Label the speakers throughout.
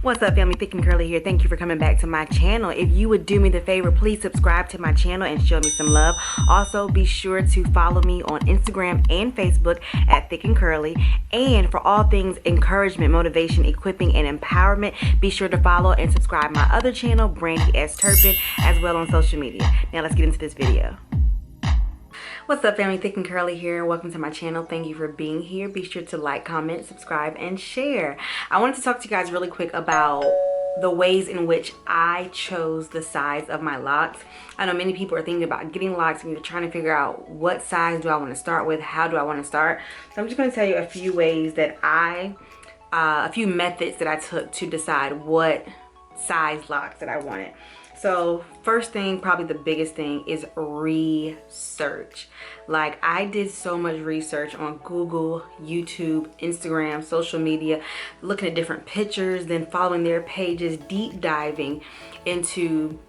Speaker 1: What's up, family? Thick and Curly here. Thank you for coming back to my channel. If you would do me the favor, please subscribe to my channel and show me some love. Also, be sure to follow me on Instagram and Facebook at Thick and Curly. And for all things encouragement, motivation, equipping, and empowerment, be sure to follow and subscribe my other channel, Brandy S. Turpin, as well on social media. Now let's get into this video. What's up, family? Thick and Curly here. Welcome to my channel. Thank you for being here. Be sure to like, comment, subscribe, and share. I wanted to talk to you guys really quick about the ways in which I chose the size of my locks. I know many people are thinking about getting locks and you're trying to figure out what size do I want to start with, how do I want to start. So I'm just going to tell you a few ways that a few methods that I took to decide what size locks that I wanted. So first thing, probably the biggest thing, is research. Like, I did so much research on Google, YouTube, Instagram, social media, looking at different pictures, then following their pages, deep diving into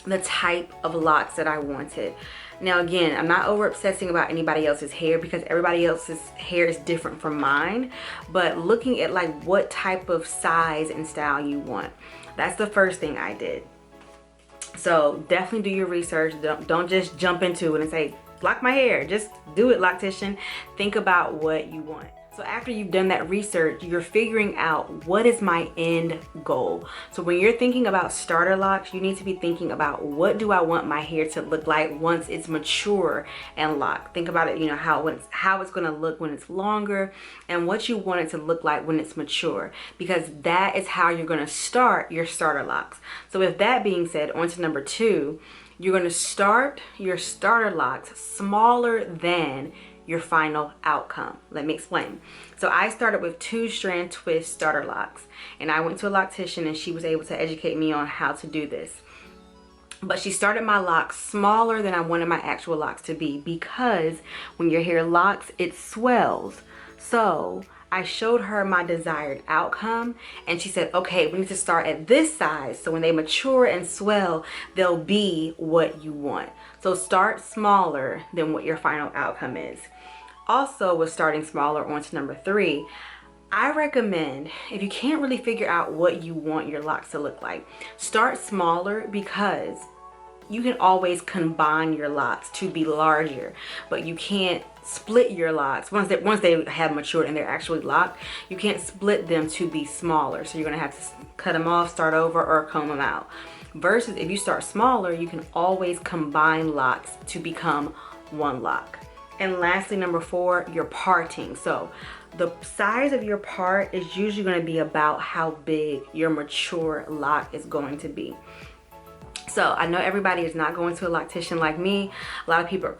Speaker 1: the type of locks that I wanted. Now again, I'm not over obsessing about anybody else's hair because everybody else's hair is different from mine, but looking at like what type of size and style you want. That's the first thing I did. So definitely do your research. Don't just jump into it and say, lock my hair. Just do it, loctician. Think about what you want. So after you've done that research, you're figuring out what is my end goal. So when you're thinking about starter locks, you need to be thinking about what do I want my hair to look like once it's mature and locked. Think about it, you know, how it's going to look when it's longer and what you want it to look like when it's mature, because that is how you're going to start your starter locks. So with that being said, on to number 2, you're going to start your starter locks smaller than your final outcome. Let me explain. So I started with 2-strand twist starter locks, and I went to a loctician and she was able to educate me on how to do this. But she started my locks smaller than I wanted my actual locks to be, because when your hair locks, it swells. So I showed her my desired outcome and she said, okay, we need to start at this size, so when they mature and swell, they'll be what you want. So start smaller than what your final outcome is. Also, with starting smaller, on to number 3, I recommend, if you can't really figure out what you want your locks to look like, start smaller, because you can always combine your locks to be larger, but you can't split your locks once they have matured and they're actually locked. You can't split them to be smaller, so you're gonna have to cut them off, start over, or comb them out. Versus if you start smaller, you can always combine locks to become one lock. And lastly, number 4, your parting. So the size of your part is usually going to be about how big your mature lock is going to be. So I know everybody is not going to a loctician like me. A lot of people are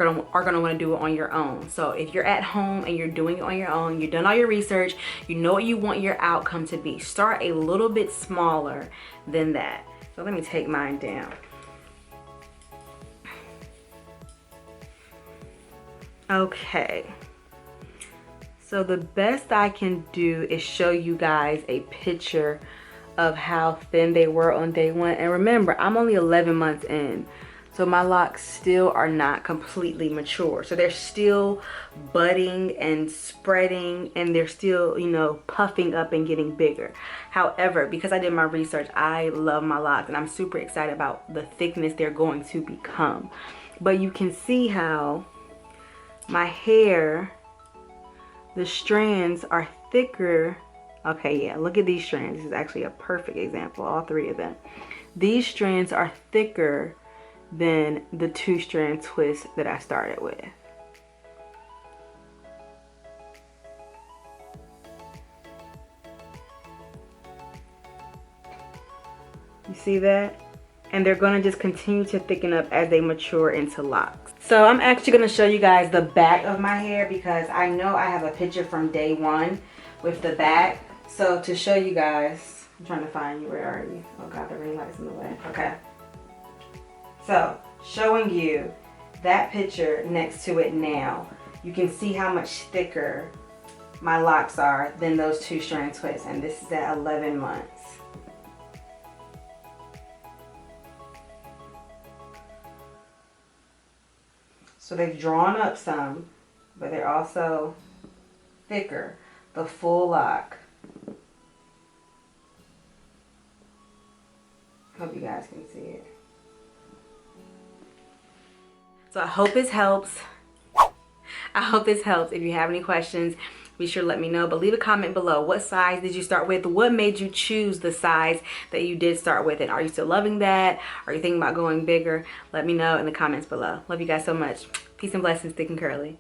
Speaker 1: gonna want to do it on your own. So if you're at home and you're doing it on your own, you've done all your research, you know what you want your outcome to be, start a little bit smaller than that. So let me take mine down. Okay, so the best I can do is show you guys a picture of how thin they were on day 1. And remember, I'm only 11 months in, so my locks still are not completely mature. So they're still budding and spreading, and they're still, you know, puffing up and getting bigger. However, because I did my research, I love my locks and I'm super excited about the thickness they're going to become. But you can see how my hair, the strands are thicker. Okay, yeah, look at these strands. This is actually a perfect example, all 3 of them. These strands are thicker than the 2-strand twist that I started with. You see that? And they're going to just continue to thicken up as they mature into locks. So I'm actually going to show you guys the back of my hair, because I know I have a picture from day 1 with the back. So to show you guys, I'm trying to find you. Where are you? Oh God, the ring light's in the way. Okay. So showing you that picture next to it now, you can see how much thicker my locks are than those 2-strand twists. And this is at 11 months. So they've drawn up some, but they're also thicker. The full lock. Hope you guys can see it. So I hope this helps. I hope this helps. If you have any questions, be sure to let me know. But leave a comment below. What size did you start with? What made you choose the size that you did start with? And are you still loving that? Are you thinking about going bigger? Let me know in the comments below. Love you guys so much. Peace and blessings, thick and curly.